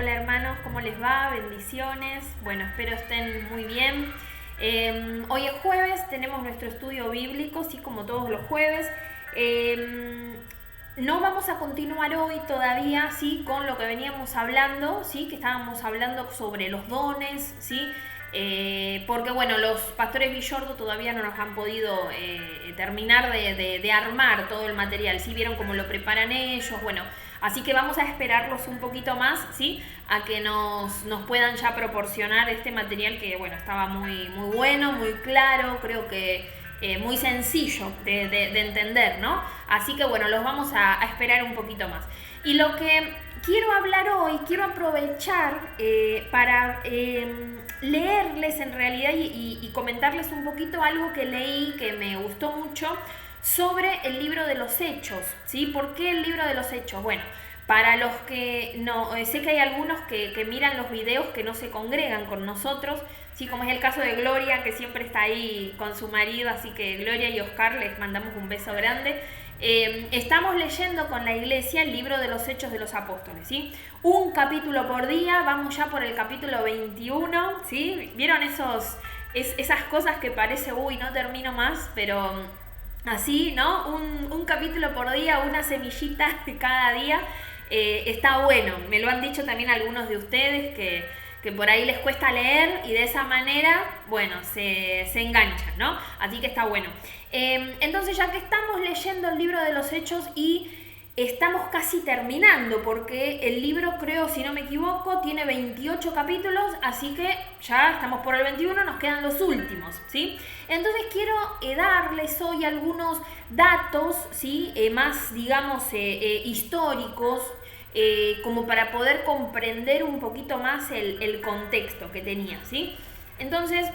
Hola hermanos, ¿cómo les va? Bendiciones. Bueno, espero estén muy bien. Hoy es jueves, tenemos nuestro estudio bíblico, sí, como todos los jueves. No vamos a continuar hoy todavía, sí, con lo que veníamos hablando, sí, que estábamos hablando sobre los dones, sí. Porque bueno, los pastores Villordo todavía no nos han podido terminar de armar todo el material, ¿sí? Vieron cómo lo preparan ellos, bueno, así que vamos a esperarlos un poquito más, ¿sí? A que nos puedan ya proporcionar este material que bueno, estaba muy bueno, muy claro, creo que muy sencillo de entender, ¿no? Así que bueno, los vamos a esperar un poquito más. Y lo que quiero hablar hoy, quiero aprovechar para leerles en realidad y comentarles un poquito algo que leí que me gustó mucho sobre el libro de los Hechos, ¿sí? ¿Por qué el libro de los Hechos? Bueno, para los que no, sé que hay algunos que miran los videos que no se congregan con nosotros, ¿sí? Como es el caso de Gloria, que siempre está ahí con su marido, así que Gloria y Oscar les mandamos un beso grande. Estamos leyendo con la iglesia el libro de los Hechos de los Apóstoles, ¿sí? Un capítulo por día, vamos ya por el capítulo 21, ¿sí? ¿Vieron esas cosas que parece, uy, no termino más, pero así, ¿no? Un capítulo por día, una semillita cada día, está bueno. Me lo han dicho también algunos de ustedes que por ahí les cuesta leer y de esa manera, bueno, se enganchan, ¿no? Así que está bueno. Entonces, ya que estamos leyendo el libro de los Hechos y estamos casi terminando, porque el libro, creo, si no me equivoco, tiene 28 capítulos, así que ya estamos por el 21, nos quedan los últimos, ¿sí? Entonces quiero darles hoy algunos datos, ¿sí? Más, digamos, históricos, como para poder comprender un poquito más el contexto que tenía, ¿sí? Entonces,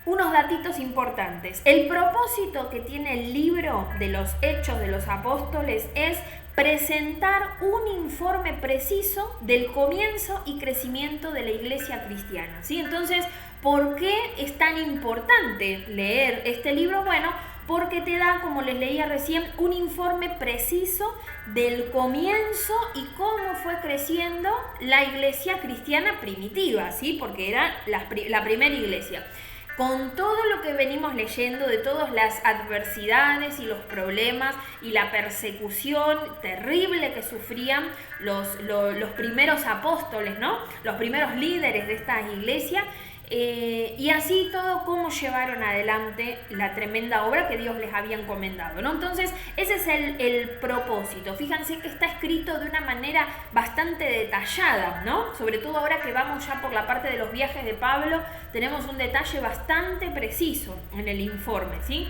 unos datitos importantes. El propósito que tiene el libro de los Hechos de los Apóstoles es presentar un informe preciso del comienzo y crecimiento de la iglesia cristiana, ¿sí? Entonces, ¿por qué es tan importante leer este libro? Bueno, porque te da, como les leía recién, un informe preciso del comienzo y cómo fue creciendo la iglesia cristiana primitiva, ¿sí? Porque era la primera iglesia. Con todo lo que venimos leyendo, de todas las adversidades y los problemas y la persecución terrible que sufrían los primeros apóstoles, ¿no? Los primeros líderes de esta iglesia, y así todo cómo llevaron adelante la tremenda obra que Dios les había encomendado, ¿no? Entonces, ese es el propósito. Fíjense que está escrito de una manera bastante detallada, ¿no? Sobre todo ahora que vamos ya por la parte de los viajes de Pablo, tenemos un detalle bastante preciso en el informe, ¿sí?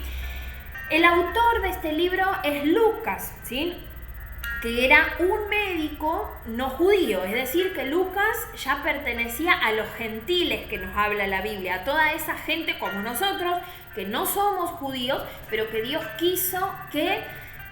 El autor de este libro es Lucas, ¿sí? Que era un médico no judío, es decir, que Lucas ya pertenecía a los gentiles que nos habla la Biblia, a toda esa gente como nosotros, que no somos judíos, pero que Dios quiso que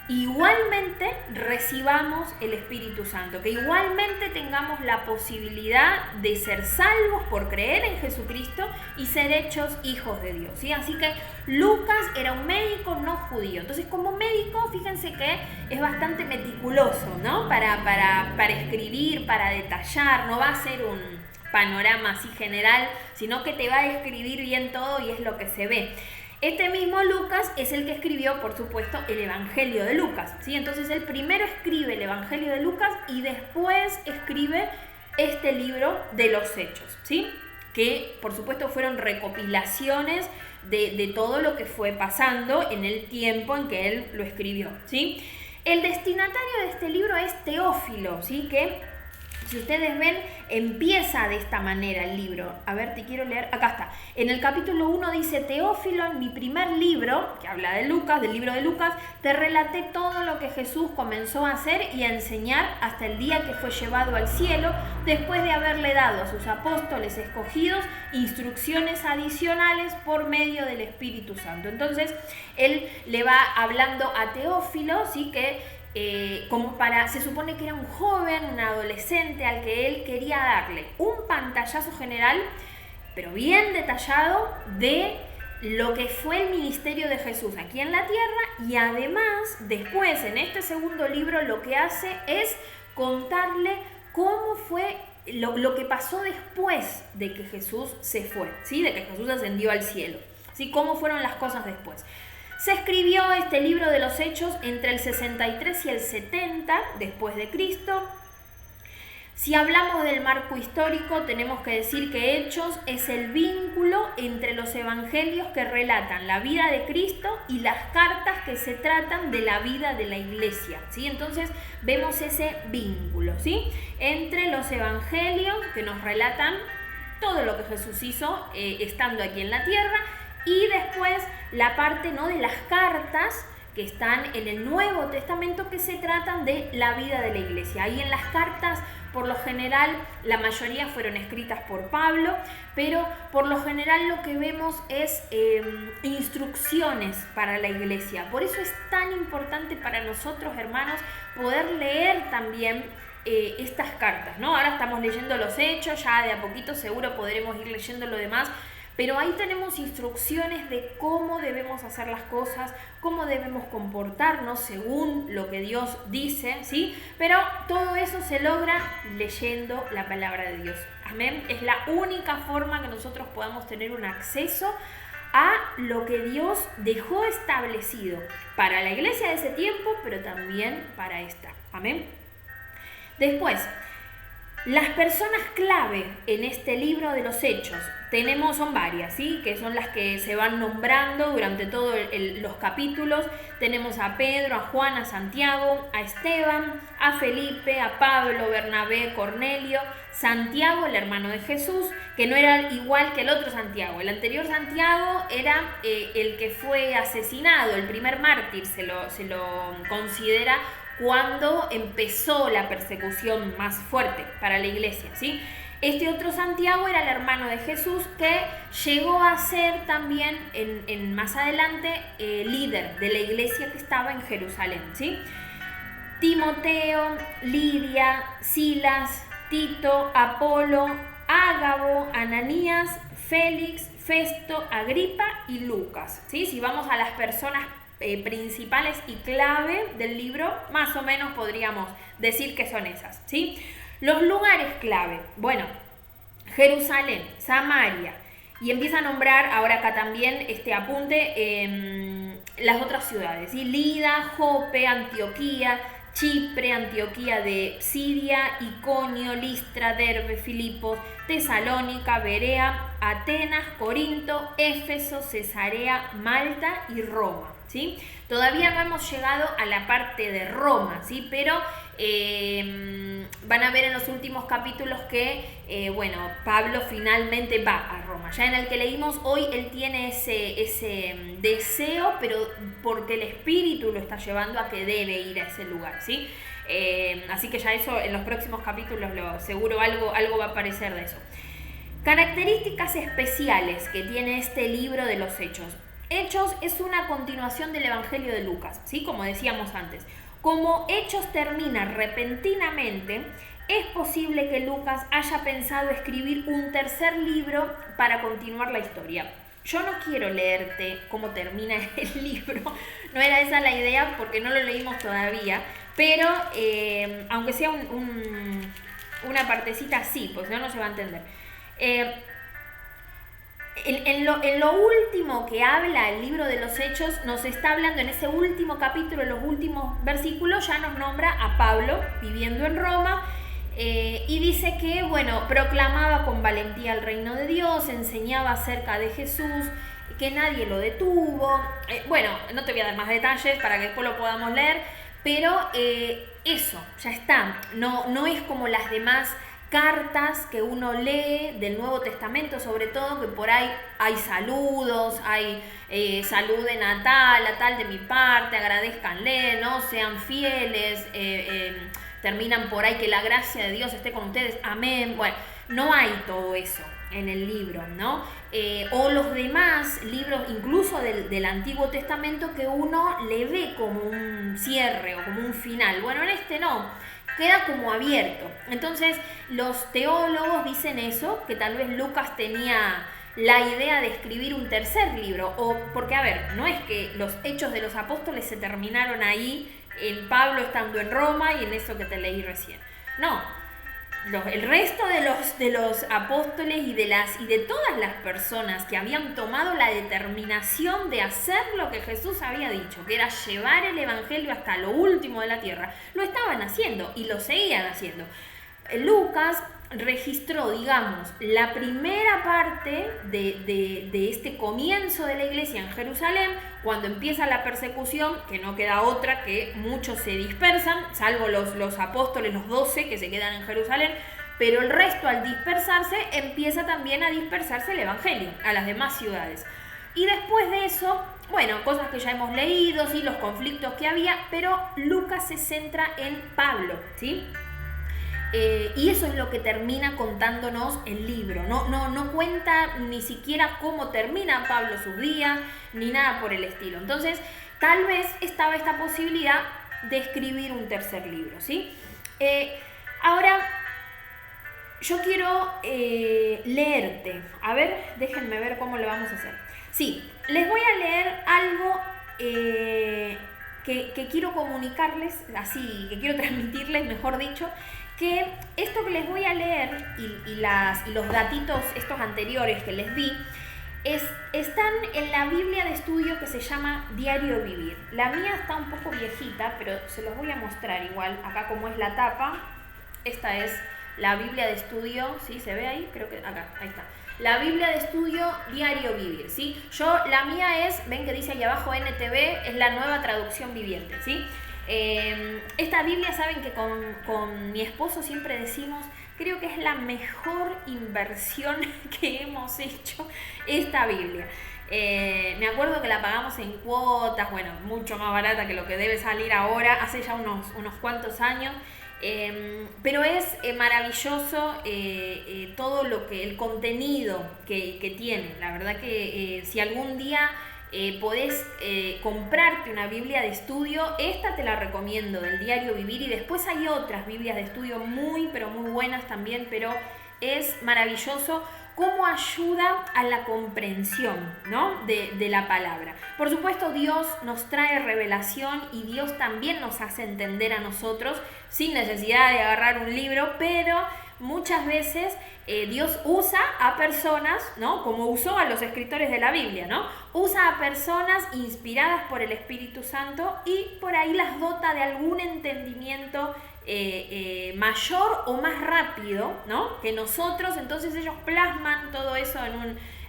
igualmente recibamos el Espíritu Santo, que igualmente tengamos la posibilidad de ser salvos por creer en Jesucristo y ser hechos hijos de Dios, ¿sí? Así que Lucas era un médico no judío. Entonces, como médico, fíjense que es bastante meticuloso, ¿no? Para escribir, para detallar, no va a ser un panorama así general, sino que te va a escribir bien todo y es lo que se ve. Este mismo Lucas es el que escribió, por supuesto, el Evangelio de Lucas, ¿sí? Entonces, él primero escribe el Evangelio de Lucas y después escribe este libro de los Hechos, ¿sí? Que, por supuesto, fueron recopilaciones de todo lo que fue pasando en el tiempo en que él lo escribió, ¿sí? El destinatario de este libro es Teófilo, ¿sí? Que, si ustedes ven, empieza de esta manera el libro. A ver, te quiero leer. Acá está. En el capítulo 1 dice: Teófilo, en mi primer libro, que habla de Lucas, del libro de Lucas, te relaté todo lo que Jesús comenzó a hacer y a enseñar hasta el día que fue llevado al cielo, después de haberle dado a sus apóstoles escogidos instrucciones adicionales por medio del Espíritu Santo. Entonces, él le va hablando a Teófilo, ¿sí? Que se supone que era un joven, un adolescente al que él quería darle un pantallazo general, pero bien detallado, de lo que fue el ministerio de Jesús aquí en la tierra, y además después en este segundo libro lo que hace es contarle cómo fue lo que pasó después de que Jesús se fue, ¿sí? De que Jesús ascendió al cielo, ¿sí? Cómo fueron las cosas después. Se escribió este libro de los Hechos entre el 63 y el 70 después de Cristo. Si hablamos del marco histórico, tenemos que decir que Hechos es el vínculo entre los evangelios que relatan la vida de Cristo y las cartas que se tratan de la vida de la iglesia, ¿sí? Entonces vemos ese vínculo, ¿sí? Entre los evangelios que nos relatan todo lo que Jesús hizo estando aquí en la tierra, y después la parte, ¿no?, de las cartas que están en el Nuevo Testamento que se tratan de la vida de la iglesia. Ahí en las cartas, por lo general, la mayoría fueron escritas por Pablo, pero por lo general lo que vemos es instrucciones para la iglesia. Por eso es tan importante para nosotros, hermanos, poder leer también estas cartas, ¿no? Ahora estamos leyendo los Hechos, ya de a poquito seguro podremos ir leyendo lo demás, pero ahí tenemos instrucciones de cómo debemos hacer las cosas, cómo debemos comportarnos según lo que Dios dice, ¿sí? Pero todo eso se logra leyendo la palabra de Dios. Amén. Es la única forma que nosotros podamos tener un acceso a lo que Dios dejó establecido para la iglesia de ese tiempo, pero también para esta. Amén. Después, las personas clave en este libro de los Hechos son varias, ¿sí? Que son las que se van nombrando durante todos los capítulos. Tenemos a Pedro, a Juan, a Santiago, a Esteban, a Felipe, a Pablo, Bernabé, Cornelio, Santiago, el hermano de Jesús, que no era igual que el otro Santiago. El anterior Santiago era el que fue asesinado, el primer mártir, se lo considera cuando empezó la persecución más fuerte para la iglesia, ¿sí? Este otro Santiago era el hermano de Jesús, que llegó a ser también más adelante líder de la iglesia que estaba en Jerusalén, ¿sí? Timoteo, Lidia, Silas, Tito, Apolo, Ágabo, Ananías, Félix, Festo, Agripa y Lucas, ¿sí? Si vamos a las personas principales y clave del libro, más o menos podríamos decir que son esas, ¿sí? Los lugares clave, bueno, Jerusalén, Samaria, y empieza a nombrar ahora acá también este apunte, las otras ciudades, ¿sí? Lida, Jope, Antioquía, Chipre, Antioquía de Siria, Iconio, Listra, Derbe, Filipos, Tesalónica, Berea, Atenas, Corinto, Éfeso, Cesarea, Malta y Roma, ¿sí? Todavía no hemos llegado a la parte de Roma, ¿sí? Pero van a ver en los últimos capítulos que, Pablo finalmente va a Roma. Ya en el que leímos hoy, él tiene ese deseo, pero porque el Espíritu lo está llevando a que debe ir a ese lugar, ¿sí? Así que ya eso en los próximos capítulos seguro algo va a aparecer de eso. Características especiales que tiene este libro de los Hechos. Hechos es una continuación del Evangelio de Lucas, ¿sí? Como decíamos antes. Como Hechos termina repentinamente, es posible que Lucas haya pensado escribir un tercer libro para continuar la historia. Yo no quiero leerte cómo termina el libro, no era esa la idea porque no lo leímos todavía, pero aunque sea una partecita sí, pues no se va a entender. En lo último que habla el libro de los Hechos, nos está hablando en ese último capítulo, en los últimos versículos, ya nos nombra a Pablo viviendo en Roma, y dice que, proclamaba con valentía el reino de Dios, enseñaba acerca de Jesús, que nadie lo detuvo. No te voy a dar más detalles para que después lo podamos leer, pero eso, ya está. No es como las demás cartas que uno lee del Nuevo Testamento, sobre todo, que por ahí hay saludos, hay saluden a tal de mi parte, agradezcanle, ¿no? Sean fieles, terminan por ahí que la gracia de Dios esté con ustedes, amén. Bueno, no hay todo eso en el libro, ¿no? O los demás libros, incluso del Antiguo Testamento, que uno le ve como un cierre o como un final. Bueno, en este no, queda como abierto. Entonces los teólogos dicen eso, que tal vez Lucas tenía la idea de escribir un tercer libro, porque no es que los Hechos de los Apóstoles se terminaron ahí en Pablo estando en Roma y en eso que te leí recién. No, el resto de los apóstoles y de todas las personas que habían tomado la determinación de hacer lo que Jesús había dicho, que era llevar el evangelio hasta lo último de la tierra, lo estaban haciendo y lo seguían haciendo. Lucas registró, digamos, la primera parte de este comienzo de la iglesia en Jerusalén, cuando empieza la persecución, que no queda otra que muchos se dispersan, salvo los apóstoles, los 12 que se quedan en Jerusalén, pero el resto, al dispersarse, empieza también a dispersarse el evangelio a las demás ciudades. Y después de eso, bueno, cosas que ya hemos leído, ¿sí? Los conflictos que había, pero Lucas se centra en Pablo, ¿sí? Y eso es lo que termina contándonos el libro. No cuenta ni siquiera cómo termina Pablo sus días, ni nada por el estilo. Entonces, tal vez estaba esta posibilidad de escribir un tercer libro, ¿sí? Ahora, yo quiero leerte. A ver, déjenme ver cómo lo vamos a hacer. Sí, les voy a leer algo que quiero comunicarles, así, que quiero transmitirles, mejor dicho, que esto que les voy a leer y los datitos estos anteriores que les di están en la Biblia de estudio que se llama Diario Vivir. La mía está un poco viejita, pero se los voy a mostrar igual. Acá como es la tapa, esta es la Biblia de estudio, ¿sí? ¿Se ve ahí? Creo que acá, ahí está. La Biblia de estudio Diario Vivir, ¿sí? La mía es, ven que dice ahí abajo NTV, es la nueva traducción viviente, ¿sí? Esta Biblia, saben que con mi esposo siempre decimos, creo que es la mejor inversión que hemos hecho esta Biblia. Me acuerdo que la pagamos en cuotas, bueno, mucho más barata que lo que debe salir ahora, hace ya unos cuantos años. Pero es maravilloso todo el contenido que tiene. La verdad que si algún día podés comprarte una Biblia de estudio, esta te la recomiendo, del Diario Vivir, y después hay otras Biblias de estudio pero muy buenas también, pero es maravilloso cómo ayuda a la comprensión, ¿no? de la palabra. Por supuesto, Dios nos trae revelación y Dios también nos hace entender a nosotros sin necesidad de agarrar un libro, pero muchas veces Dios usa a personas, ¿no? Como usó a los escritores de la Biblia, ¿no? Usa a personas inspiradas por el Espíritu Santo y por ahí las dota de algún entendimiento mayor o más rápido, ¿no? Que nosotros. Entonces ellos plasman todo eso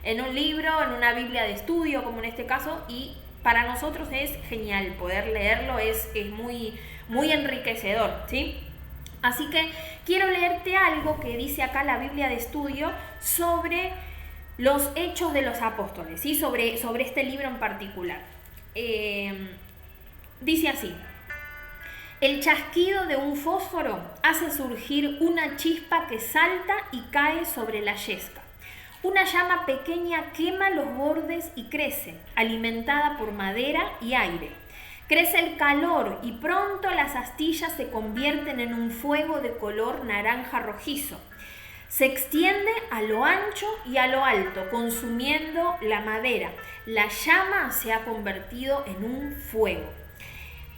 en un libro, en una Biblia de estudio, como en este caso, y para nosotros es genial poder leerlo, es muy, muy enriquecedor, ¿sí? Así que quiero leerte algo que dice acá la Biblia de estudio sobre los hechos de los apóstoles, ¿sí? Sobre este libro en particular. Dice así: el chasquido de un fósforo hace surgir una chispa que salta y cae sobre la yesca. Una llama pequeña quema los bordes y crece, alimentada por madera y aire. Crece el calor y pronto las astillas se convierten en un fuego de color naranja rojizo. Se extiende a lo ancho y a lo alto, consumiendo la madera. La llama se ha convertido en un fuego.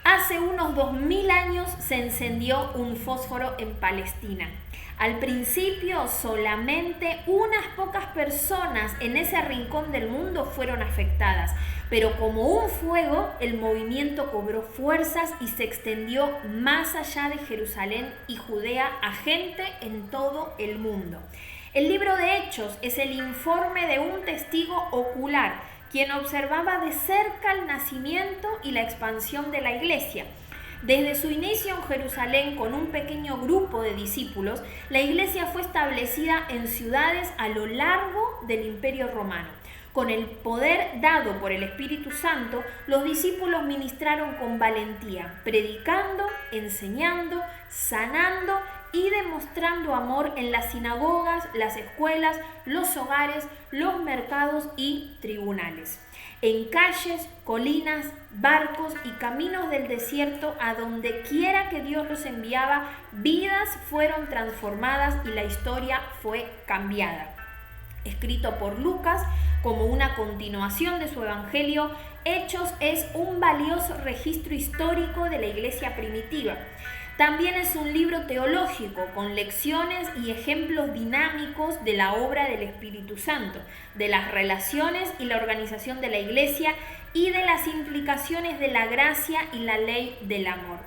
Hace unos 2000 años se encendió un fósforo en Palestina. Al principio solamente unas pocas personas en ese rincón del mundo fueron afectadas, pero como un fuego el movimiento cobró fuerzas y se extendió más allá de Jerusalén y Judea a gente en todo el mundo. El libro de Hechos es el informe de un testigo ocular, quien observaba de cerca el nacimiento y la expansión de la iglesia. Desde su inicio en Jerusalén con un pequeño grupo de discípulos, la iglesia fue establecida en ciudades a lo largo del Imperio Romano. Con el poder dado por el Espíritu Santo, los discípulos ministraron con valentía, predicando, enseñando, sanando y demostrando amor en las sinagogas, las escuelas, los hogares, los mercados y tribunales. En calles, colinas, barcos y caminos del desierto, a donde quiera que Dios los enviaba, vidas fueron transformadas y la historia fue cambiada. Escrito por Lucas como una continuación de su evangelio, Hechos es un valioso registro histórico de la iglesia primitiva. También es un libro teológico con lecciones y ejemplos dinámicos de la obra del Espíritu Santo, de las relaciones y la organización de la Iglesia y de las implicaciones de la gracia y la ley del amor.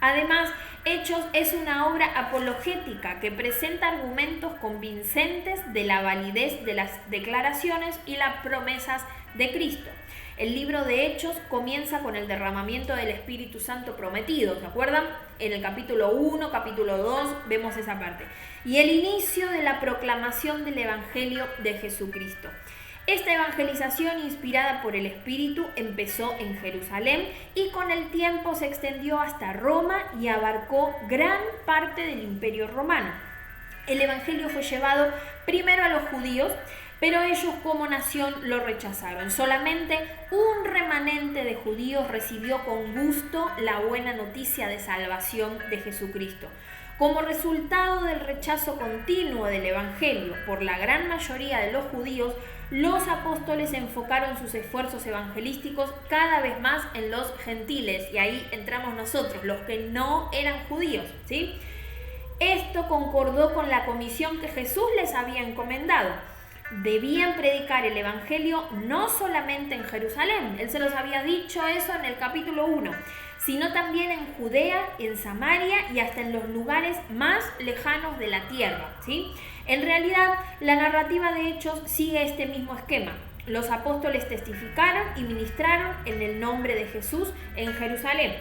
Además, Hechos es una obra apologética que presenta argumentos convincentes de la validez de las declaraciones y las promesas de Cristo. El libro de Hechos comienza con el derramamiento del Espíritu Santo prometido, ¿se acuerdan? En el capítulo 1, capítulo 2, vemos esa parte. Y el inicio de la proclamación del Evangelio de Jesucristo. Esta evangelización inspirada por el Espíritu empezó en Jerusalén y con el tiempo se extendió hasta Roma y abarcó gran parte del Imperio Romano. El Evangelio fue llevado primero a los judíos, pero ellos como nación lo rechazaron. Solamente un remanente de judíos recibió con gusto la buena noticia de salvación de Jesucristo. Como resultado del rechazo continuo del Evangelio por la gran mayoría de los judíos, los apóstoles enfocaron sus esfuerzos evangelísticos cada vez más en los gentiles, y ahí entramos nosotros, los que no eran judíos, ¿sí? Esto concordó con la comisión que Jesús les había encomendado. Debían predicar el Evangelio no solamente en Jerusalén, Él se los había dicho eso en el capítulo 1, sino también en Judea, en Samaria y hasta en los lugares más lejanos de la tierra, ¿sí? En realidad, la narrativa de Hechos sigue este mismo esquema. Los apóstoles testificaron y ministraron en el nombre de Jesús en Jerusalén,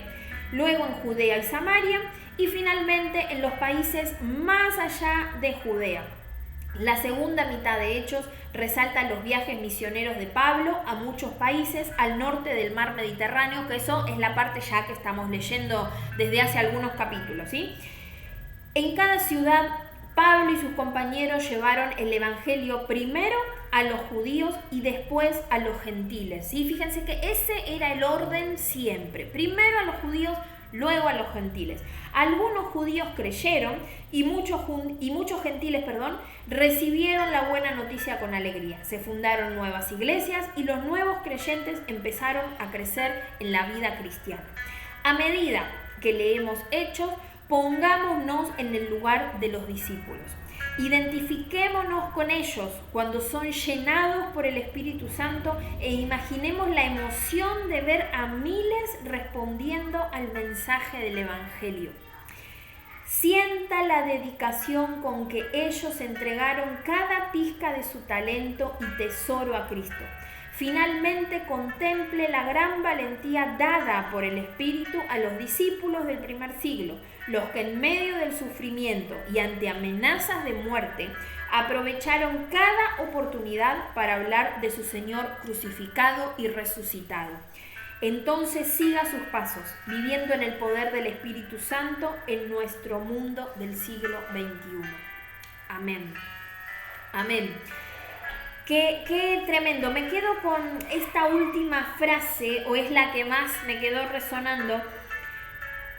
luego en Judea y Samaria y finalmente en los países más allá de Judea. La segunda mitad de Hechos resalta los viajes misioneros de Pablo a muchos países al norte del mar Mediterráneo, que eso es la parte ya que estamos leyendo desde hace algunos capítulos, ¿sí? En cada ciudad, Pablo y sus compañeros llevaron el Evangelio primero a los judíos y después a los gentiles, ¿sí? Fíjense que ese era el orden siempre. Primero a los judíos, luego a los gentiles. Algunos judíos creyeron y muchos gentiles, recibieron la buena noticia con alegría. Se fundaron nuevas iglesias y los nuevos creyentes empezaron a crecer en la vida cristiana. A medida que leemos Hechos, pongámonos en el lugar de los discípulos. Identifiquémonos con ellos cuando son llenados por el Espíritu Santo e imaginemos la emoción de ver a miles respondiendo al mensaje del Evangelio. Sienta la dedicación con que ellos entregaron cada pizca de su talento y tesoro a Cristo. Finalmente, contemple la gran valentía dada por el Espíritu a los discípulos del primer siglo, los que en medio del sufrimiento y ante amenazas de muerte aprovecharon cada oportunidad para hablar de su Señor crucificado y resucitado. Entonces siga sus pasos, viviendo en el poder del Espíritu Santo en nuestro mundo del siglo XXI. Amén. Amén. Qué tremendo. Me quedo con esta última frase, o es la que más me quedó resonando,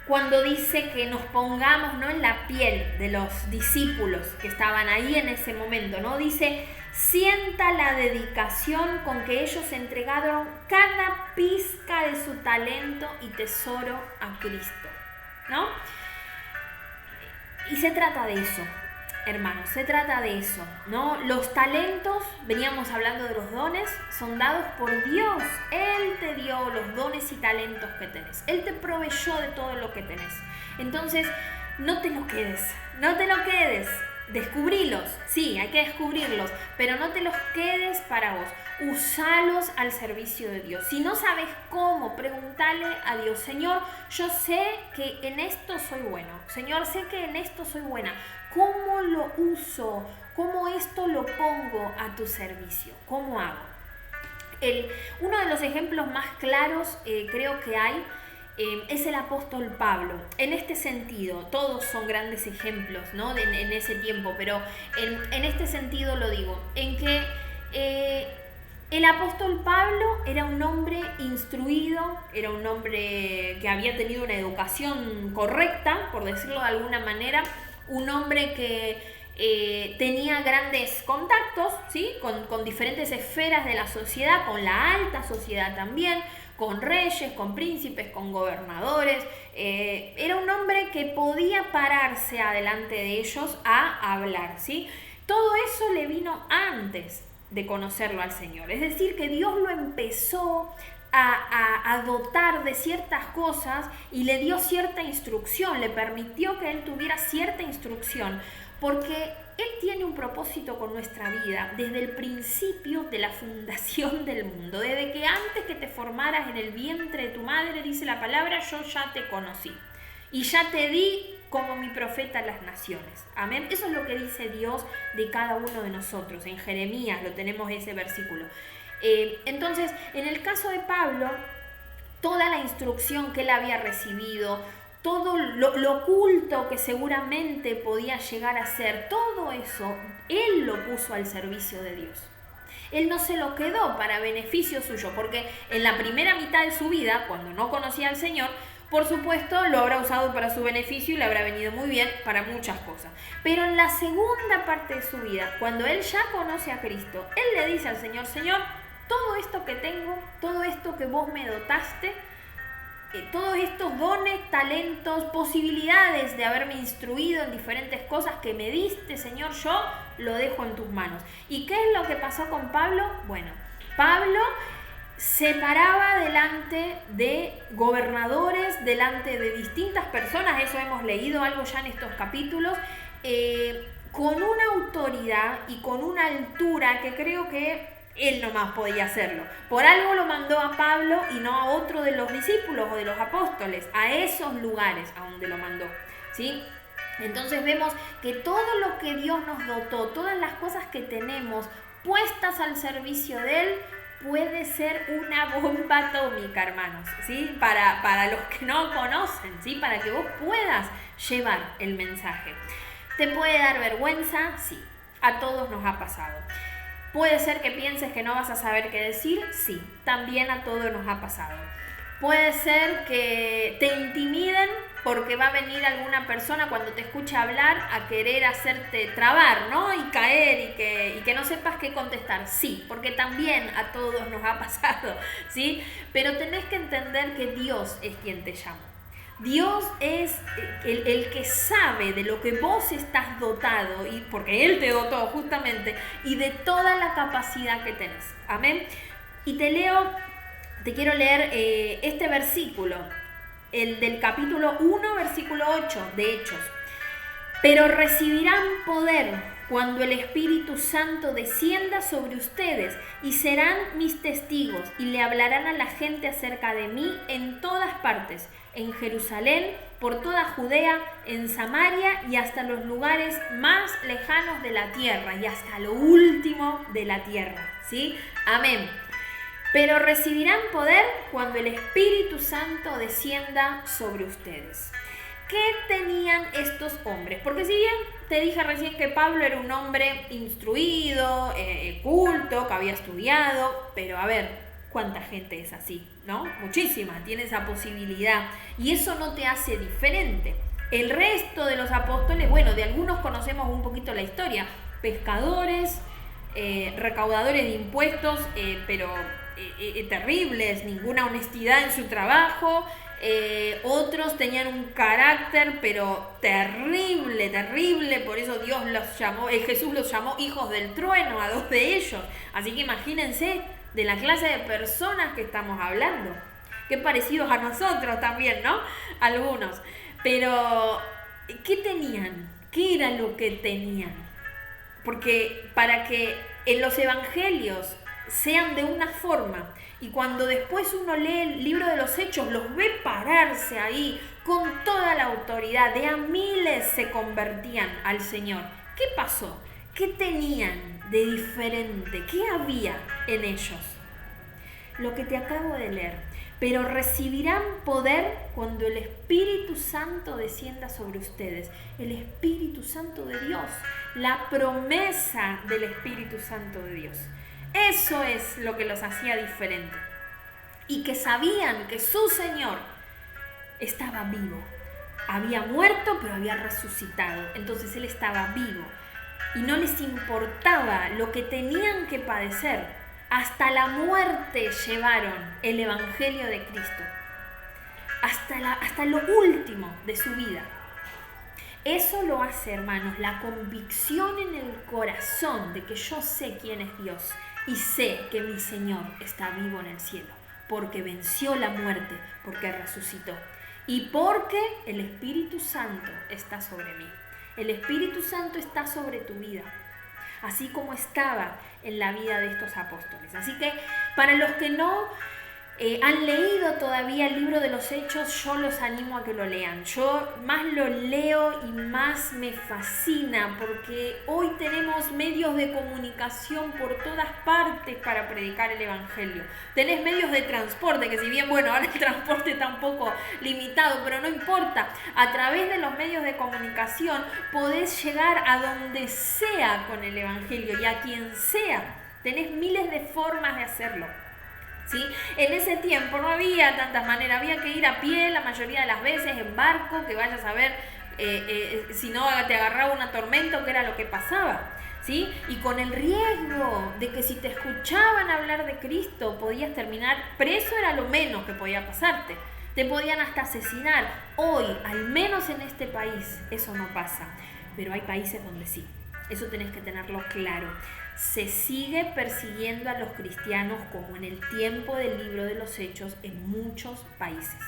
cuando dice que nos pongamos, ¿no?, en la piel de los discípulos que estaban ahí en ese momento, ¿no? Dice, sienta la dedicación con que ellos entregaron cada pizca de su talento y tesoro a Cristo, ¿no? Y se trata de eso. Hermanos, se trata de eso, ¿no? Los talentos, veníamos hablando de los dones, son dados por Dios. Él te dio los dones y talentos que tenés. Él te proveyó de todo lo que tenés. Entonces, no te lo quedes. Descubrilos, sí, hay que descubrirlos, pero no te los quedes para vos. Usalos al servicio de Dios. Si no sabes cómo, preguntale a Dios, Señor, yo sé que en esto soy bueno. Señor, sé que en esto soy buena. ¿Cómo lo uso? ¿Cómo esto lo pongo a tu servicio? ¿Cómo hago? Uno de los ejemplos más claros creo que hay es el apóstol Pablo. En este sentido, todos son grandes ejemplos, ¿no?, en ese tiempo, pero en este sentido lo digo, en que el apóstol Pablo era un hombre instruido, era un hombre que había tenido una educación correcta, por decirlo de alguna manera, un hombre que tenía grandes contactos, ¿sí?, con diferentes esferas de la sociedad, con la alta sociedad también, con reyes, con príncipes, con gobernadores. Era un hombre que podía pararse adelante de ellos a hablar, ¿sí? Todo eso le vino antes de conocerlo al Señor. Es decir, que Dios lo empezó a dotar de ciertas cosas y le dio cierta instrucción, le permitió que él tuviera cierta instrucción, porque Él tiene un propósito con nuestra vida desde el principio de la fundación del mundo, desde que antes que te formaras en el vientre de tu madre, dice la palabra, yo ya te conocí y ya te di como mi profeta a las naciones. Amén. Eso es lo que dice Dios de cada uno de nosotros. En Jeremías lo tenemos ese versículo. Entonces, en el caso de Pablo, toda la instrucción que él había recibido, todo lo oculto que seguramente podía llegar a ser, todo eso, él lo puso al servicio de Dios. Él no se lo quedó para beneficio suyo, porque en la primera mitad de su vida, cuando no conocía al Señor, por supuesto lo habrá usado para su beneficio y le habrá venido muy bien para muchas cosas. Pero en la segunda parte de su vida, cuando él ya conoce a Cristo, él le dice al Señor, Señor, todo esto que tengo, todo esto que vos me dotaste, todos estos dones, talentos, posibilidades de haberme instruido en diferentes cosas que me diste, Señor, yo lo dejo en tus manos. ¿Y qué es lo que pasó con Pablo? Bueno, Pablo se paraba delante de gobernadores, delante de distintas personas, eso hemos leído algo ya en estos capítulos, con una autoridad y con una altura que creo que él nomás podía hacerlo. Por algo lo mandó a Pablo y no a otro de los discípulos o de los apóstoles, a esos lugares a donde lo mandó, ¿sí? Entonces vemos que todo lo que Dios nos dotó, todas las cosas que tenemos puestas al servicio de Él, puede ser una bomba atómica, hermanos, ¿sí? Para los que no conocen, ¿sí? Para que vos puedas llevar el mensaje. ¿Te puede dar vergüenza? Sí, a todos nos ha pasado. ¿Puede ser que pienses que no vas a saber qué decir? Sí, también a todos nos ha pasado. Puede ser que te intimiden porque va a venir alguna persona cuando te escuche hablar a querer hacerte trabar, ¿no? Y caer y que no sepas qué contestar. Sí, porque también a todos nos ha pasado, ¿sí? Pero tenés que entender que Dios es quien te llama. Dios es el que sabe de lo que vos estás dotado, y porque Él te dotó justamente, y de toda la capacidad que tenés. Amén. Y te quiero leer este versículo, el del capítulo 1, versículo 8 de Hechos. Pero recibirán poder cuando el Espíritu Santo descienda sobre ustedes y serán mis testigos y le hablarán a la gente acerca de mí en todas partes, en Jerusalén, por toda Judea, en Samaria y hasta los lugares más lejanos de la tierra y hasta lo último de la tierra, ¿sí? Amén. Pero recibirán poder cuando el Espíritu Santo descienda sobre ustedes. ¿Qué tenían estos hombres? Porque si bien te dije recién que Pablo era un hombre instruido, culto, que había estudiado, pero a ver, ¿cuánta gente es así? ¿No? Muchísima, tiene esa posibilidad. Y eso no te hace diferente. El resto de los apóstoles, bueno, de algunos conocemos un poquito la historia. Pescadores, recaudadores de impuestos, pero terribles, ninguna honestidad en su trabajo. Otros tenían un carácter pero terrible, terrible, por eso Dios los llamó, Jesús los llamó hijos del trueno a dos de ellos. Así que imagínense de la clase de personas que estamos hablando. Qué parecidos a nosotros también, ¿no? Algunos. Pero, ¿qué tenían? ¿Qué era lo que tenían? Porque para que en los evangelios sean de una forma y cuando después uno lee el libro de los Hechos los ve pararse ahí con toda la autoridad, de a miles se convertían al Señor. ¿Qué pasó? ¿Qué tenían de diferente? ¿Qué había en ellos? Lo que te acabo de leer. Pero recibirán poder cuando el Espíritu Santo descienda sobre ustedes. El Espíritu Santo de Dios, la promesa del Espíritu Santo de Dios. Eso es lo que los hacía diferente. Y que sabían que su Señor estaba vivo. Había muerto, pero había resucitado. Entonces Él estaba vivo. Y no les importaba lo que tenían que padecer. hasta la muerte llevaron el Evangelio de Cristo, hasta lo último de su vida. Eso lo hace, hermanos, la convicción en el corazón de que yo sé quién es Dios y sé que mi Señor está vivo en el cielo, porque venció la muerte, porque resucitó y porque el Espíritu Santo está sobre mí. El Espíritu Santo está sobre tu vida, así como estaba en la vida de estos apóstoles. Así que para los que no han leído todavía el libro de los Hechos, yo los animo a que lo lean. Yo más lo leo y más me fascina, porque hoy tenemos medios de comunicación por todas partes para predicar el Evangelio. Tenés medios de transporte, que si bien, bueno, ahora el transporte está un poco limitado, pero no importa. A través de los medios de comunicación podés llegar a donde sea con el Evangelio y a quien sea. Tenés miles de formas de hacerlo. ¿Sí? En ese tiempo no había tantas maneras, había que ir a pie la mayoría de las veces, en barco, que vayas a ver si no te agarraba una tormenta o qué era lo que pasaba, ¿sí? Y con el riesgo de que si te escuchaban hablar de Cristo podías terminar preso, era lo menos que podía pasarte. Te podían hasta asesinar. Hoy, al menos en este país, eso no pasa, pero hay países donde sí. Eso tenés que tenerlo claro. Se sigue persiguiendo a los cristianos como en el tiempo del libro de los Hechos en muchos países.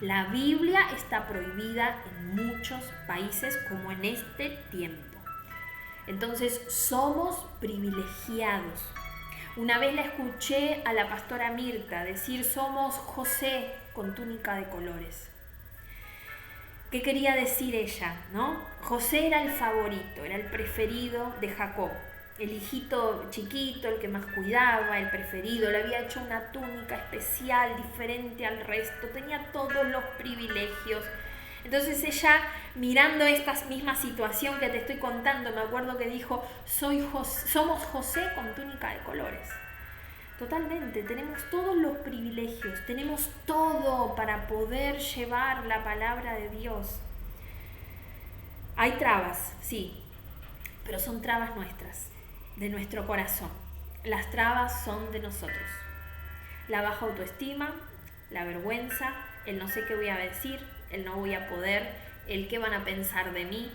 La Biblia está prohibida en muchos países como en este tiempo. Entonces somos privilegiados. Una vez la escuché a la pastora Mirta decir: somos José con túnica de colores. ¿Qué quería decir ella, no? José era el favorito, era el preferido de Jacob. El hijito chiquito, el que más cuidaba, el preferido, le había hecho una túnica especial, diferente al resto, tenía todos los privilegios. Entonces ella, mirando esta misma situación que te estoy contando, me acuerdo que dijo: somos José con túnica de colores. Totalmente, tenemos todos los privilegios, tenemos todo para poder llevar la palabra de Dios. Hay trabas, sí, pero son trabas nuestras, de nuestro corazón. Las trabas son de nosotros. La baja autoestima, la vergüenza, el no sé qué voy a decir, el no voy a poder, el qué van a pensar de mí.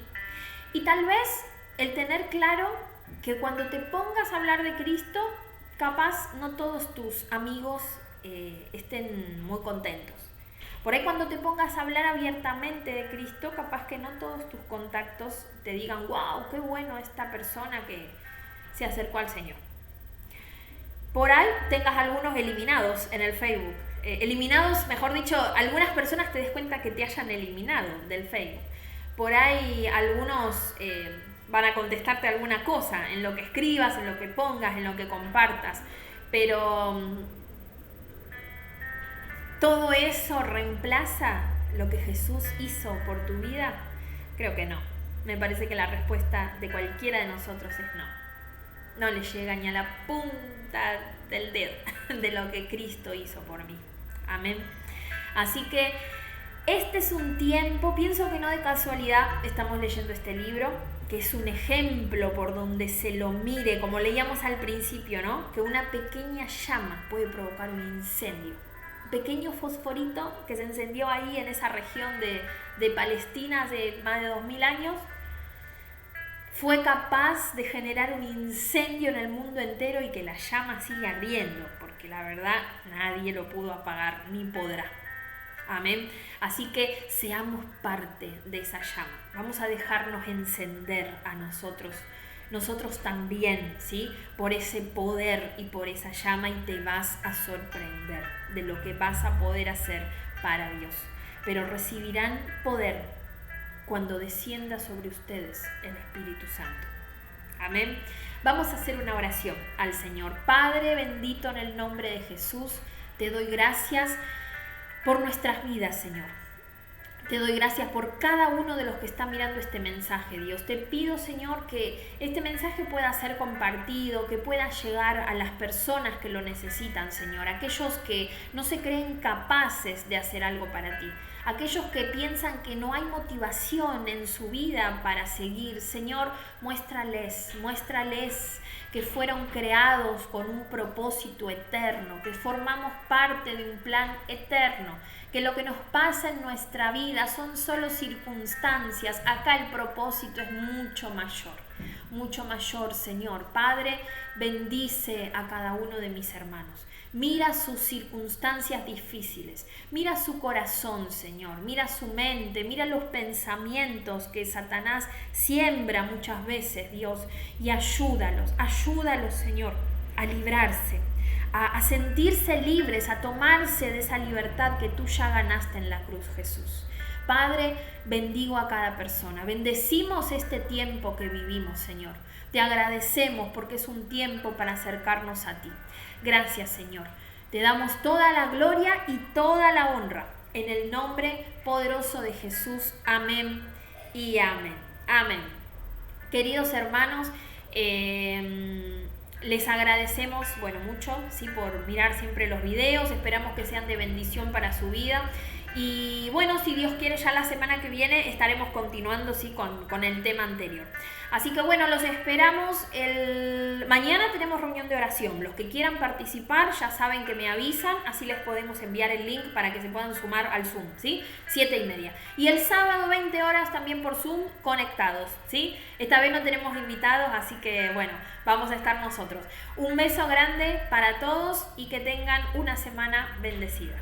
Y tal vez el tener claro que cuando te pongas a hablar de Cristo, capaz no todos tus amigos estén muy contentos. Por ahí cuando te pongas a hablar abiertamente de Cristo, capaz que no todos tus contactos te digan: wow, qué bueno esta persona que se acercó al Señor. Por ahí tengas algunos eliminados en el Facebook. Eliminados, mejor dicho, algunas personas te des cuenta que te hayan eliminado del Facebook. Por ahí algunos van a contestarte alguna cosa en lo que escribas, en lo que pongas, en lo que compartas. Pero ¿todo eso reemplaza lo que Jesús hizo por tu vida? Creo que no. Me parece que la respuesta de cualquiera de nosotros es no. No le llega ni a la punta del dedo de lo que Cristo hizo por mí. Amén. Así que este es un tiempo, pienso que no de casualidad estamos leyendo este libro, que es un ejemplo por donde se lo mire, como leíamos al principio, ¿no? Que una pequeña llama puede provocar un incendio. Un pequeño fosforito que se encendió ahí en esa región de Palestina hace más de 2000 años, fue capaz de generar un incendio en el mundo entero y que la llama sigue ardiendo, porque la verdad nadie lo pudo apagar ni podrá. Amén. Así que seamos parte de esa llama. Vamos a dejarnos encender a nosotros también, ¿sí? Por ese poder y por esa llama, y te vas a sorprender de lo que vas a poder hacer para Dios. Pero recibirán poder cuando descienda sobre ustedes el Espíritu Santo. Amén. Vamos a hacer una oración al Señor. Padre bendito, en el nombre de Jesús, te doy gracias por nuestras vidas, Señor. Te doy gracias por cada uno de los que están mirando este mensaje, Dios. Te pido, Señor, que este mensaje pueda ser compartido, que pueda llegar a las personas que lo necesitan, Señor. Aquellos que no se creen capaces de hacer algo para ti. aquellos que piensan que no hay motivación en su vida para seguir. Señor, muéstrales que fueron creados con un propósito eterno, que formamos parte de un plan eterno, que lo que nos pasa en nuestra vida son solo circunstancias. Acá el propósito es mucho mayor, Señor. Padre, bendice a cada uno de mis hermanos. Mira sus circunstancias difíciles, mira su corazón, Señor, mira su mente, mira los pensamientos que Satanás siembra muchas veces, Dios, y ayúdalos, Señor, a librarse, a sentirse libres, a tomarse de esa libertad que tú ya ganaste en la cruz, Jesús. Padre, bendigo a cada persona, bendecimos este tiempo que vivimos, Señor. Te agradecemos porque es un tiempo para acercarnos a ti. Gracias, Señor. Te damos toda la gloria y toda la honra. En el nombre poderoso de Jesús. Amén y amén. Amén. Queridos hermanos, les agradecemos, mucho, ¿sí? Por mirar siempre los videos. Esperamos que sean de bendición para su vida. Y si Dios quiere, ya la semana que viene estaremos continuando, ¿sí? con el tema anterior. Así que los esperamos. Mañana tenemos reunión de oración. Los que quieran participar ya saben que me avisan, así les podemos enviar el link para que se puedan sumar al Zoom, ¿sí? 7:30. Y el sábado 20 horas también por Zoom conectados, ¿sí? Esta vez no tenemos invitados, así que vamos a estar nosotros. Un beso grande para todos y que tengan una semana bendecida.